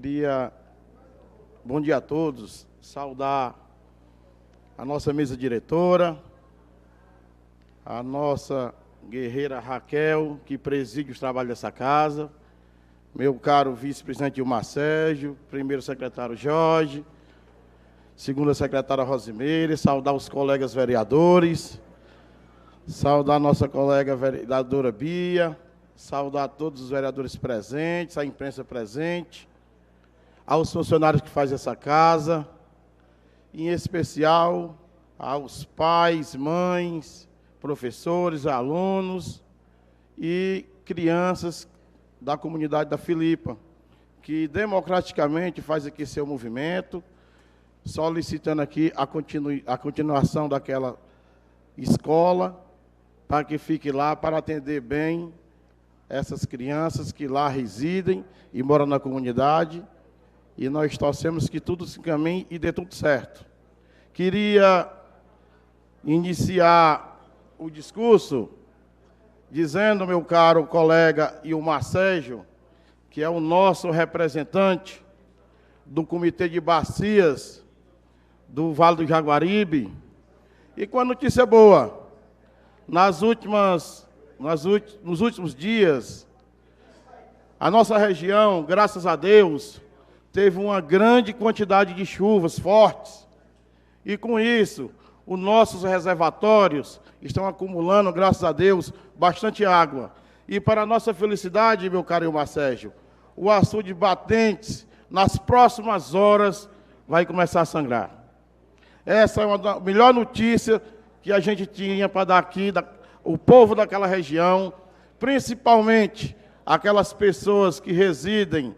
Queria, bom dia a todos, saudar a nossa mesa diretora, a nossa guerreira Raquel, que preside os trabalhos dessa casa, meu caro vice-presidente Dilma Sérgio, primeiro secretário Jorge, segunda secretária Rosimeire, saudar os colegas vereadores, saudar a nossa colega vereadora Bia, saudar todos os vereadores presentes, a imprensa presente, aos funcionários que fazem essa casa, em especial aos pais, mães, professores, alunos e crianças da comunidade da Filipa, que democraticamente faz aqui seu movimento, solicitando aqui a continuação daquela escola, para que fique lá para atender bem essas crianças que lá residem e moram na comunidade, e nós torcemos que tudo se encaminhe e dê tudo certo. Queria iniciar o discurso dizendo, meu caro colega Ilmar Sérgio, que é o nosso representante do Comitê de Bacias do Vale do Jaguaribe, e com a notícia boa, nos últimos dias, a nossa região, graças a Deus, teve uma grande quantidade de chuvas fortes, e com isso, os nossos reservatórios estão acumulando, graças a Deus, bastante água. E para a nossa felicidade, meu caro Ilmar Sérgio, o açude Batentes, nas próximas horas, vai começar a sangrar. Essa é a melhor notícia que a gente tinha para dar aqui, o povo daquela região, principalmente aquelas pessoas que residem,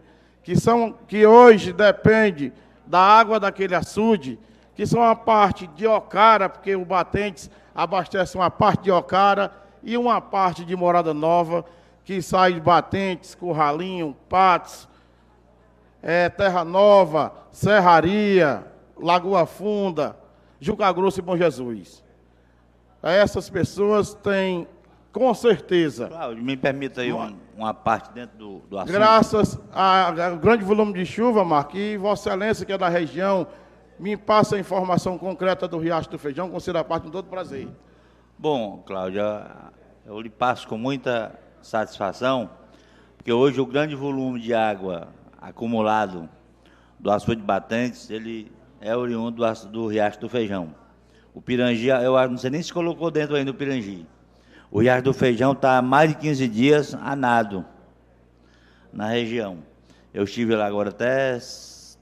que hoje dependem da água daquele açude, que são uma parte de Ocara, porque o Batentes abastece uma parte de Ocara e uma parte de Morada Nova, que sai de Batentes, Curralinho, Patos, Terra Nova, Serraria, Lagoa Funda, Juca Grosso e Bom Jesus. Essas pessoas têm, com certeza... Cláudio, me permita aí uma parte dentro do assunto. Graças ao grande volume de chuva, Marco, e Vossa Excelência, que é da região, me passa a informação concreta do Riacho do Feijão, considera a parte com todo prazer. Bom, Cláudio, eu lhe passo com muita satisfação, porque hoje o grande volume de água acumulado do açude de Batentes, ele é oriundo do Riacho do Feijão. O Pirangi, eu não sei nem se colocou dentro ainda do Pirangi. O Riacho do Feijão está há mais de 15 dias a nado na região. Eu estive lá agora até uns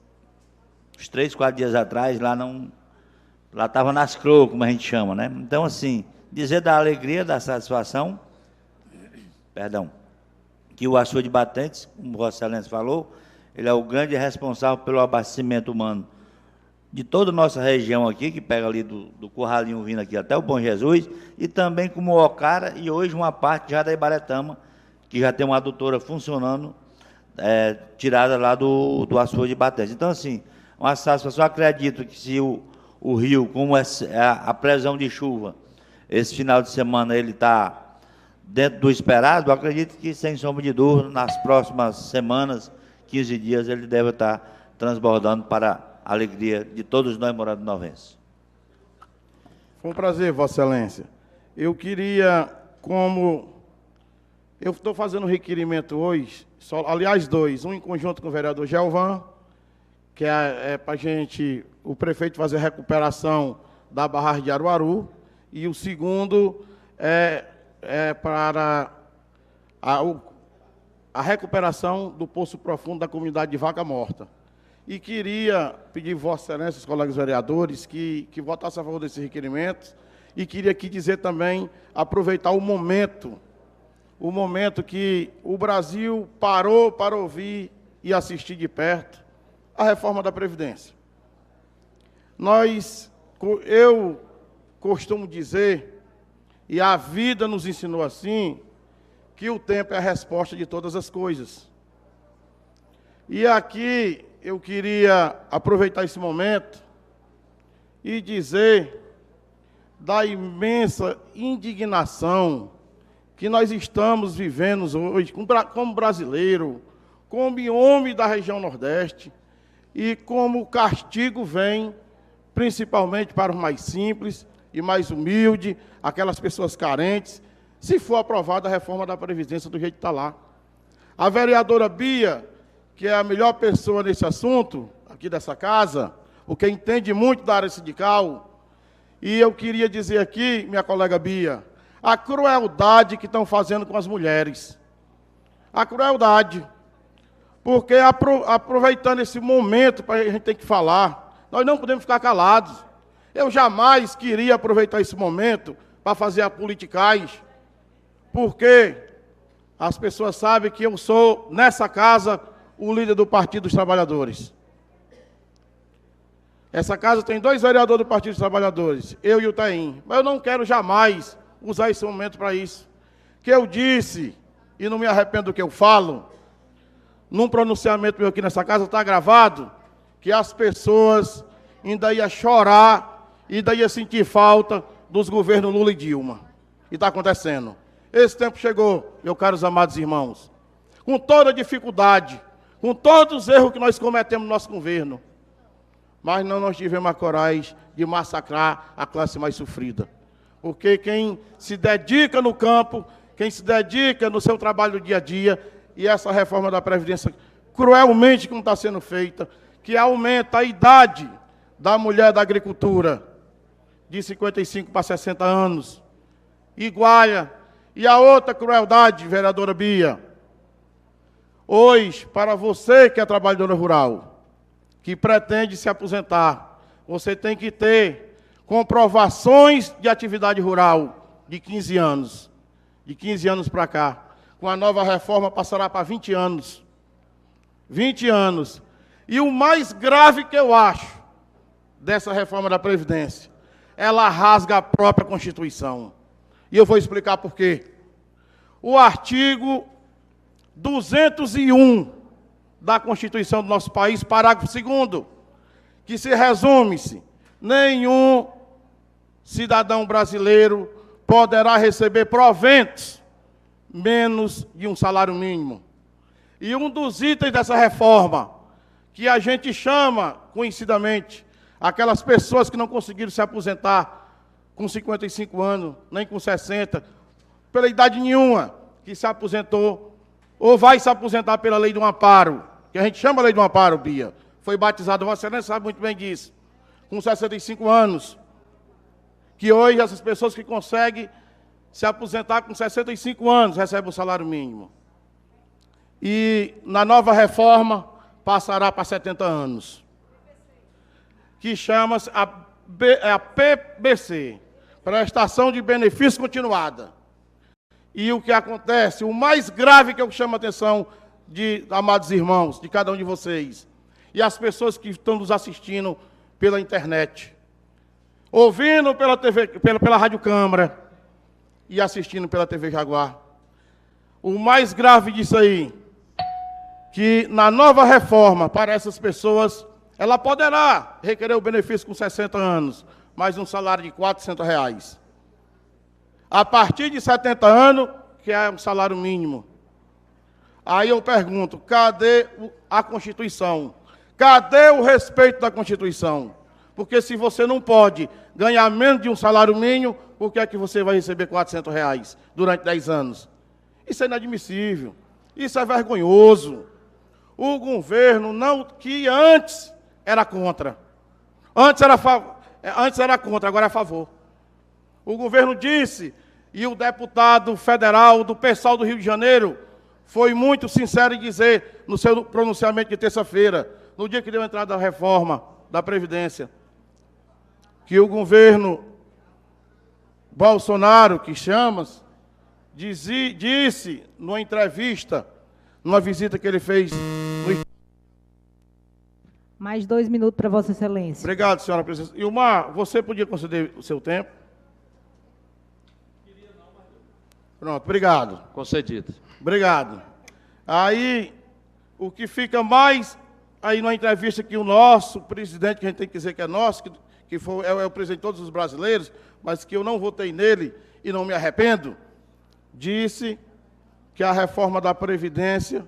3, 4 dias atrás, lá estava nas croas, como a gente chama, né? Então, assim, dizer da alegria, da satisfação, que o açude de Batentes, como Vossa Excelência falou, ele é o grande responsável pelo abastecimento humano de toda a nossa região aqui, que pega ali do Curralinho vindo aqui até o Bom Jesus, e também como o Ocara, e hoje uma parte já da Ibaretama, que já tem uma adutora funcionando, tirada lá do açude de Batentes. Então, assim, uma satisfação. Acredito que se o rio, como a previsão de chuva, esse final de semana ele está dentro do esperado, acredito que, sem sombra de dúvida, nas próximas semanas, 15 dias, ele deve estar transbordando para a alegria de todos nós moradores. Foi um prazer, Vossa Excelência. Eu queria, eu estou fazendo um requerimento hoje, aliás, dois, um em conjunto com o vereador Gelvan, que é para o prefeito fazer a recuperação da barragem de Aruaru, e o segundo é para a recuperação do poço profundo da comunidade de Vaca Morta. E queria pedir Vossa Excelência, os colegas vereadores, que votassem a favor desses requerimentos, e queria aqui dizer também, aproveitar o momento que o Brasil parou para ouvir e assistir de perto a reforma da Previdência. Eu costumo dizer, e a vida nos ensinou assim, que o tempo é a resposta de todas as coisas. E aqui eu queria aproveitar esse momento e dizer da imensa indignação que nós estamos vivendo hoje, como brasileiro, como homem da região Nordeste, e como o castigo vem, principalmente para os mais simples e mais humildes, aquelas pessoas carentes, se for aprovada a reforma da Previdência do jeito que está lá. A vereadora Bia, que é a melhor pessoa nesse assunto, aqui dessa casa, porque entende muito da área sindical, e eu queria dizer aqui, minha colega Bia, a crueldade que estão fazendo com as mulheres. A crueldade. Porque aproveitando esse momento, para a gente ter que falar, nós não podemos ficar calados. Eu jamais queria aproveitar esse momento para fazer a politicagem, porque as pessoas sabem que eu sou, nessa casa, o líder do Partido dos Trabalhadores. Essa casa tem 2 vereadores do Partido dos Trabalhadores, eu e o Taim. Mas eu não quero jamais usar esse momento para isso. Que eu disse, e não me arrependo do que eu falo, num pronunciamento meu aqui nessa casa, está gravado, que as pessoas ainda iam chorar, ainda iam sentir falta dos governos Lula e Dilma. E está acontecendo. Esse tempo chegou, meus caros amados irmãos, com toda a dificuldade, com todos os erros que nós cometemos no nosso governo, mas não nós tivemos a coragem de massacrar a classe mais sofrida. Porque quem se dedica no campo, quem se dedica no seu trabalho do dia a dia, e essa reforma da Previdência, cruelmente como está sendo feita, que aumenta a idade da mulher da agricultura, de 55 para 60 anos, iguala. E a outra crueldade, vereadora Bia, hoje, para você que é trabalhadora rural, que pretende se aposentar, você tem que ter comprovações de atividade rural de 15 anos. De 15 anos para cá. Com a nova reforma passará para 20 anos. 20 anos. E o mais grave que eu acho dessa reforma da Previdência, ela rasga a própria Constituição. E eu vou explicar por quê. O artigo 201 da Constituição do nosso país, parágrafo 2º, que se resume-se: nenhum cidadão brasileiro poderá receber proventos menos de um salário mínimo. E um dos itens dessa reforma, que a gente chama, conhecidamente, aquelas pessoas que não conseguiram se aposentar com 55 anos, nem com 60, pela idade nenhuma, que se aposentou, ou vai se aposentar pela lei do amparo, que a gente chama lei do amparo, Bia, foi batizado, você nem sabe muito bem disso, com 65 anos, que hoje essas pessoas que conseguem se aposentar com 65 anos recebem o salário mínimo. E na nova reforma passará para 70 anos, que chama-se a PBC, Prestação de Benefício Continuada. E o que acontece, o mais grave que eu chamo a atenção, amados irmãos, de cada um de vocês, e as pessoas que estão nos assistindo pela internet, ouvindo pela TV, pela Rádio Câmara e assistindo pela TV Jaguar. O mais grave disso aí, que na nova reforma, para essas pessoas, ela poderá requerer o benefício com 60 anos, mais um salário de R$400. A partir de 70 anos, que é um salário mínimo. Aí eu pergunto, cadê a Constituição? Cadê o respeito da Constituição? Porque se você não pode ganhar menos de um salário mínimo, por que é que você vai receber R$400 durante 10 anos? Isso é inadmissível. Isso é vergonhoso. O governo, não, que antes era contra. Antes era contra, agora é a favor. O governo disse, e o deputado federal do PSOL do Rio de Janeiro foi muito sincero em dizer, no seu pronunciamento de terça-feira, no dia que deu a entrada da reforma da Previdência, que o governo Bolsonaro, que chama-se, disse numa entrevista, numa visita que ele fez no... Mais 2 minutos para Vossa Excelência. Obrigado, senhora presidente. Ilmar, você podia conceder o seu tempo? Pronto, obrigado. Concedido. Obrigado. Aí, o que fica mais aí na entrevista que o nosso presidente, que a gente tem que dizer que é nosso, que é o presidente de todos os brasileiros, mas que eu não votei nele e não me arrependo, disse que a reforma da Previdência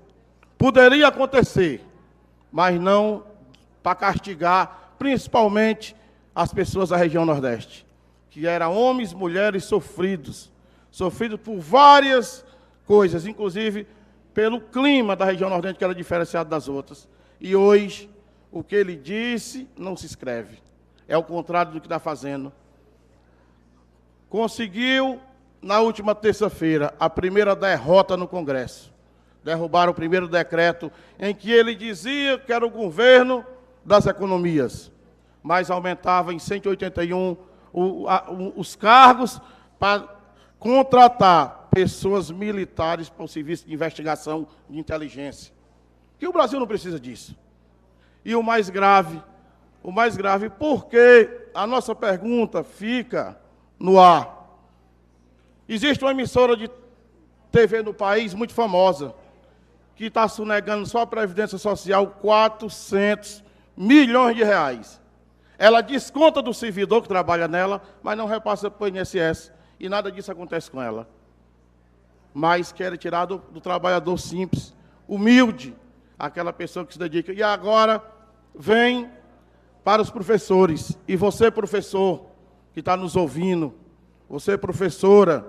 Poderia acontecer, mas não para castigar, principalmente as pessoas da região Nordeste, que eram homens, mulheres sofridos por várias coisas, inclusive pelo clima da região Nordeste, que era diferenciado das outras. E hoje, o que ele disse não se escreve. É o contrário do que está fazendo. Conseguiu, na última terça-feira, a primeira derrota no Congresso. Derrubaram o primeiro decreto em que ele dizia que era o governo das economias, mas aumentava em 181 os cargos para contratar pessoas militares para o serviço de investigação de inteligência. Que o Brasil não precisa disso. E o mais grave, porque a nossa pergunta fica no ar. Existe uma emissora de TV no país muito famosa, que está sonegando só a Previdência Social 400 milhões de reais. Ela desconta do servidor que trabalha nela, mas não repassa para o INSS. E nada disso acontece com ela. Mas quer tirar do trabalhador simples, humilde, aquela pessoa que se dedica. E agora vem para os professores. E você, professor, que está nos ouvindo, você, professora,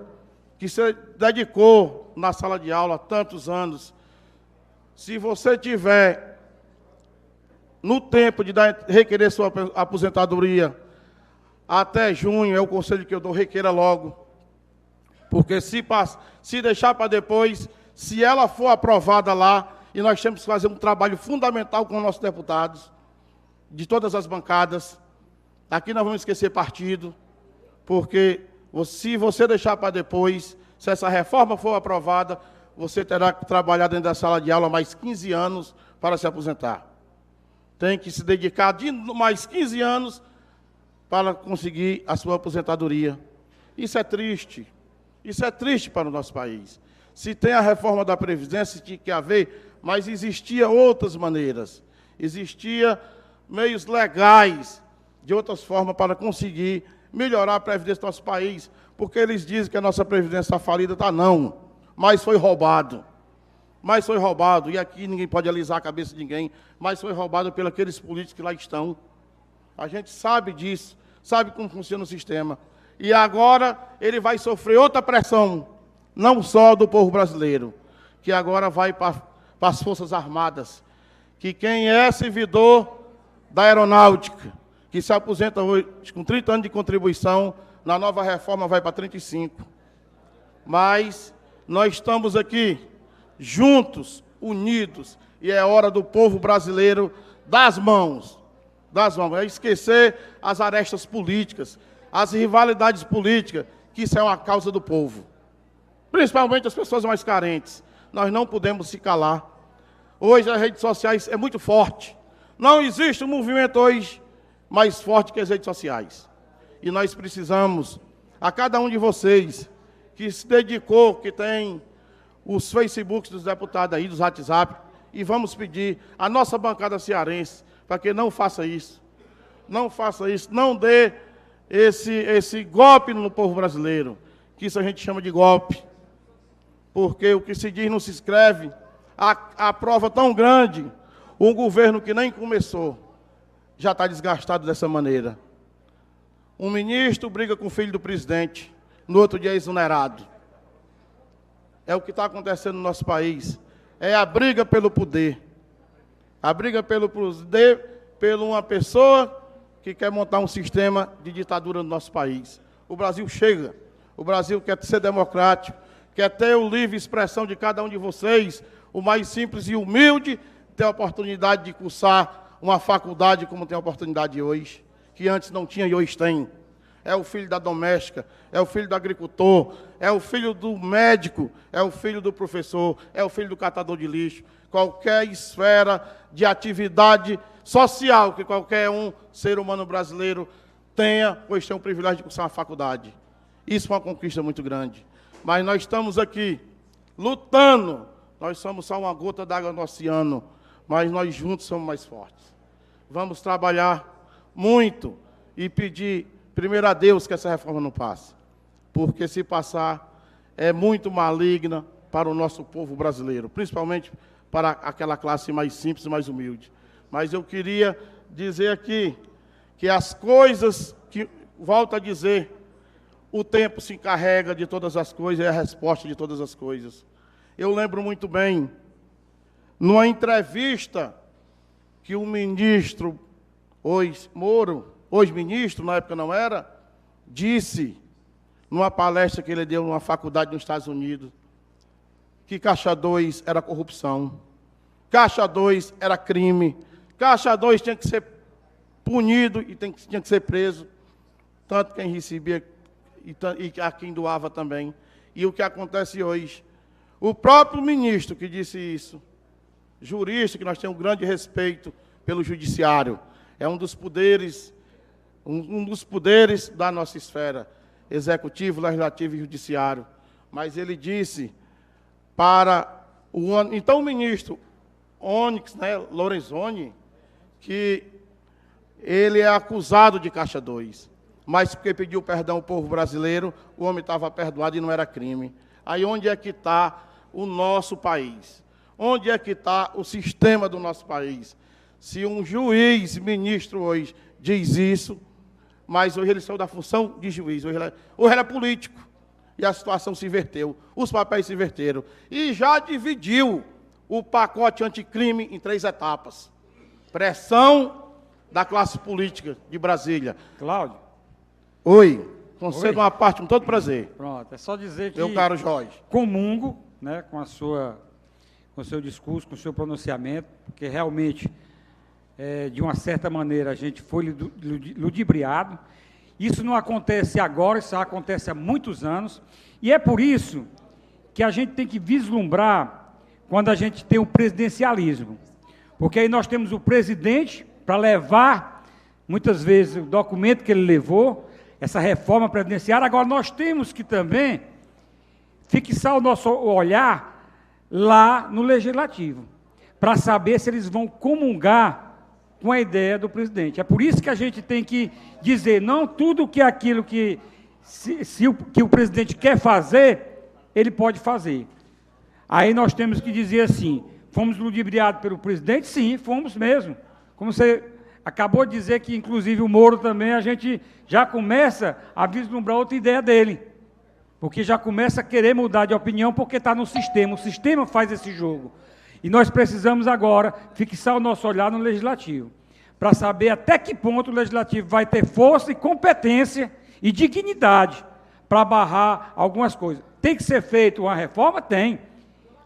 que se dedicou na sala de aula há tantos anos, se você tiver no tempo de requerer sua aposentadoria até junho, é o conselho que eu dou, requeira logo. Porque se deixar para depois, se ela for aprovada lá, e nós temos que fazer um trabalho fundamental com os nossos deputados, de todas as bancadas, aqui nós vamos esquecer partido, porque se você deixar para depois, se essa reforma for aprovada, você terá que trabalhar dentro da sala de aula mais 15 anos para se aposentar. Tem que se dedicar de mais 15 anos para conseguir a sua aposentadoria. Isso é triste. Isso é triste para o nosso país. Se tem a reforma da Previdência, tinha que haver, mas existiam outras maneiras. Existiam meios legais, de outras formas, para conseguir melhorar a Previdência do nosso país, porque eles dizem que a nossa Previdência está falida, está não. Mas foi roubado. E aqui ninguém pode alisar a cabeça de ninguém, mas foi roubado pelos aqueles políticos que lá estão. A gente sabe disso, sabe como funciona o sistema. E agora ele vai sofrer outra pressão, não só do povo brasileiro, que agora vai para as Forças Armadas, que quem é servidor da aeronáutica, que se aposenta hoje com 30 anos de contribuição, na nova reforma vai para 35. Mas nós estamos aqui, juntos, unidos, e é hora do povo brasileiro das mãos, é esquecer as arestas políticas, as rivalidades políticas, que isso é uma causa do povo. Principalmente as pessoas mais carentes. Nós não podemos se calar. Hoje as redes sociais é muito forte. Não existe um movimento hoje mais forte que as redes sociais. E nós precisamos, a cada um de vocês, que se dedicou, que tem os Facebooks dos deputados aí, dos WhatsApp, e vamos pedir à nossa bancada cearense, para que não faça isso. Não faça isso, não dê esse golpe no povo brasileiro, que isso a gente chama de golpe. Porque o que se diz não se escreve. A prova tão grande, um governo que nem começou, já está desgastado dessa maneira. Um ministro briga com o filho do presidente, no outro dia é exonerado. É o que está acontecendo no nosso país. É a briga pelo poder. A briga pelo poder, por uma pessoa que quer montar um sistema de ditadura no nosso país. O Brasil chega. O Brasil quer ser democrático, quer ter a livre expressão de cada um de vocês, o mais simples e humilde, ter a oportunidade de cursar uma faculdade como tem a oportunidade hoje, que antes não tinha e hoje tem. É o filho da doméstica, é o filho do agricultor, é o filho do médico, é o filho do professor, é o filho do catador de lixo. Qualquer esfera de atividade social que qualquer ser humano brasileiro tenha, pois tem o privilégio de cursar uma faculdade. Isso é uma conquista muito grande. Mas nós estamos aqui lutando. Nós somos só uma gota d'água no oceano, mas nós juntos somos mais fortes. Vamos trabalhar muito e pedir primeiro a Deus que essa reforma não passe. Porque se passar, é muito maligna para o nosso povo brasileiro, principalmente para aquela classe mais simples, mais humilde. Mas eu queria dizer aqui que as coisas, que volto a dizer, o tempo se encarrega de todas as coisas, é a resposta de todas as coisas. Eu lembro muito bem, numa entrevista que o ministro, hoje Moro, hoje ministro, na época não era, disse, numa palestra que ele deu numa faculdade nos Estados Unidos, que Caixa 2 era corrupção, Caixa 2 era crime, Caixa 2 tinha que ser punido e tinha que ser preso, tanto quem recebia e a quem doava também. E o que acontece hoje? O próprio ministro que disse isso, jurista, que nós temos um grande respeito pelo judiciário, é um dos poderes da nossa esfera, executivo, legislativo e judiciário. Mas ele disse para então o ministro Onyx, né, Lorenzoni, que ele é acusado de Caixa 2, mas porque pediu perdão ao povo brasileiro, o homem estava perdoado e não era crime. Aí onde é que está o nosso país? Onde é que está o sistema do nosso país? Se um juiz, ministro hoje, diz isso, mas hoje ele saiu da função de juiz, hoje ele é político, e a situação se inverteu, os papéis se inverteram, e já dividiu o pacote anticrime em 3 etapas. Pressão da classe política de Brasília. Cláudio. Oi, concedo uma parte com todo prazer. Pronto, é só dizer que... Meu caro Jorge. Comungo, né, com o seu discurso, com o seu pronunciamento, porque realmente, de uma certa maneira, a gente foi ludibriado. Isso não acontece agora, isso acontece há muitos anos, e é por isso que a gente tem que vislumbrar quando a gente tem o presidencialismo. Porque aí nós temos o presidente para levar, muitas vezes, o documento que ele levou, essa reforma previdenciária. Agora nós temos que também fixar o nosso olhar lá no Legislativo, para saber se eles vão comungar com a ideia do presidente. É por isso que a gente tem que dizer, não tudo que aquilo que o presidente quer fazer, ele pode fazer. Aí nós temos que dizer assim, fomos ludibriados pelo presidente? Sim, fomos mesmo. Como você acabou de dizer que, inclusive, o Moro também, a gente já começa a vislumbrar outra ideia dele. Porque já começa a querer mudar de opinião porque está no sistema. O sistema faz esse jogo. E nós precisamos agora fixar o nosso olhar no Legislativo, para saber até que ponto o Legislativo vai ter força e competência e dignidade para barrar algumas coisas. Tem que ser feita uma reforma? Tem.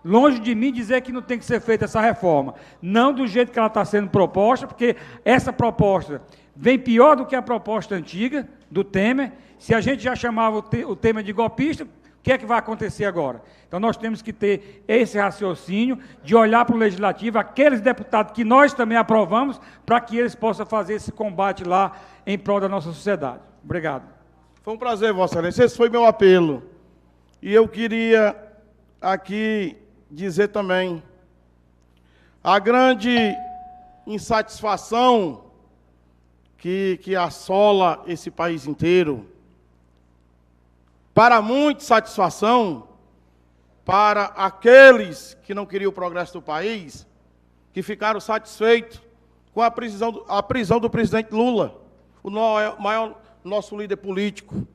Longe de mim dizer que não tem que ser feita essa reforma. Não do jeito que ela está sendo proposta, porque essa proposta vem pior do que a proposta antiga, do Temer. Se a gente já chamava o Temer de golpista, o que é que vai acontecer agora? Então, nós temos que ter esse raciocínio de olhar para o Legislativo, aqueles deputados que nós também aprovamos, para que eles possam fazer esse combate lá em prol da nossa sociedade. Obrigado. Foi um prazer, Vossa Excelência. Esse foi meu apelo. E eu queria aqui dizer também a grande insatisfação que assola esse país inteiro. Para muita satisfação, para aqueles que não queriam o progresso do país, que ficaram satisfeitos com a prisão do presidente Lula, o maior nosso líder político.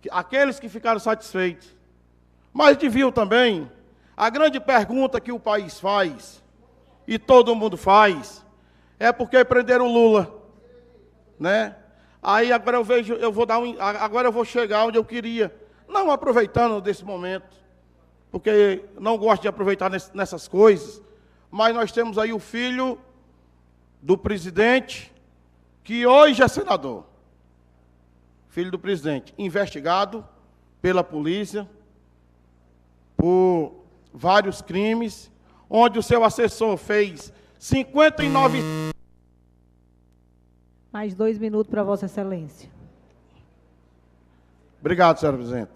Aqueles que ficaram satisfeitos. Mas deviam também, a grande pergunta que o país faz, e todo mundo faz, é por que prenderam o Lula, né? Aí agora eu vejo, agora eu vou chegar onde eu queria, não aproveitando desse momento, porque não gosto de aproveitar nessas coisas, mas nós temos aí o filho do presidente, que hoje é senador, filho do presidente, investigado pela polícia por vários crimes, onde o seu assessor fez 59... Mais 2 minutos para Vossa Excelência. Obrigado, senhora presidente.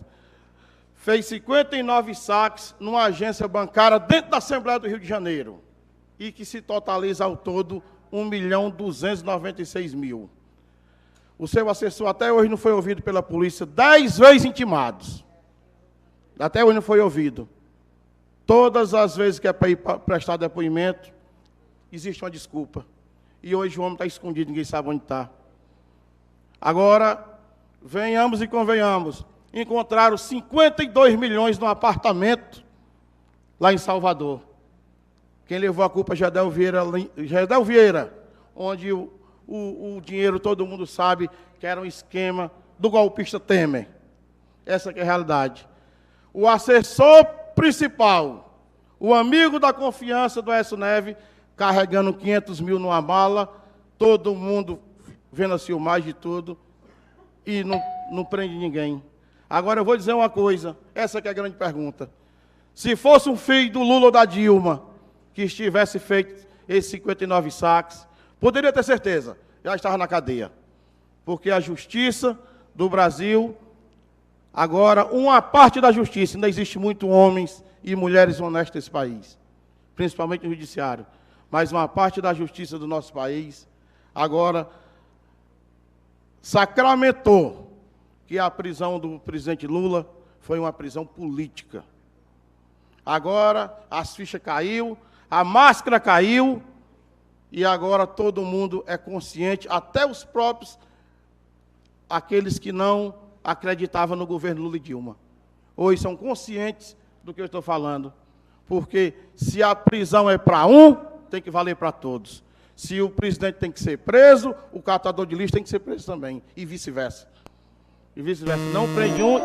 Fez 59 saques numa agência bancária dentro da Assembleia do Rio de Janeiro, e que se totaliza ao todo 1.296.000. O seu assessor até hoje não foi ouvido pela polícia, 10 vezes intimados. Até hoje não foi ouvido. Todas as vezes que é para ir prestar depoimento, existe uma desculpa. E hoje o homem está escondido, ninguém sabe onde está. Agora, venhamos e convenhamos, encontraram 52 milhões num apartamento lá em Salvador. Quem levou a culpa é Gedel Vieira, onde o dinheiro todo mundo sabe que era um esquema do golpista Temer. Essa que é a realidade. O assessor principal, o amigo da confiança do Aécio Neves, carregando 500 mil numa mala, todo mundo vendo a filmagem de tudo, e não prende ninguém. Agora eu vou dizer uma coisa, essa que é a grande pergunta. Se fosse um filho do Lula ou da Dilma, que estivesse feito esses 59 saques, poderia ter certeza, já estava na cadeia. Porque a justiça do Brasil, agora, uma parte da justiça, ainda existe muitos homens e mulheres honestos nesse país, principalmente no judiciário, mas uma parte da justiça do nosso país, agora, sacramentou que a prisão do presidente Lula foi uma prisão política. Agora, as fichas caiu, a máscara caiu, e agora todo mundo é consciente, até os próprios, aqueles que não acreditavam no governo Lula e Dilma. Hoje são conscientes do que eu estou falando, porque se a prisão é para um, tem que valer para todos. Se o presidente tem que ser preso, o catador de lixo tem que ser preso também, e vice-versa. E vice-versa. Não prende um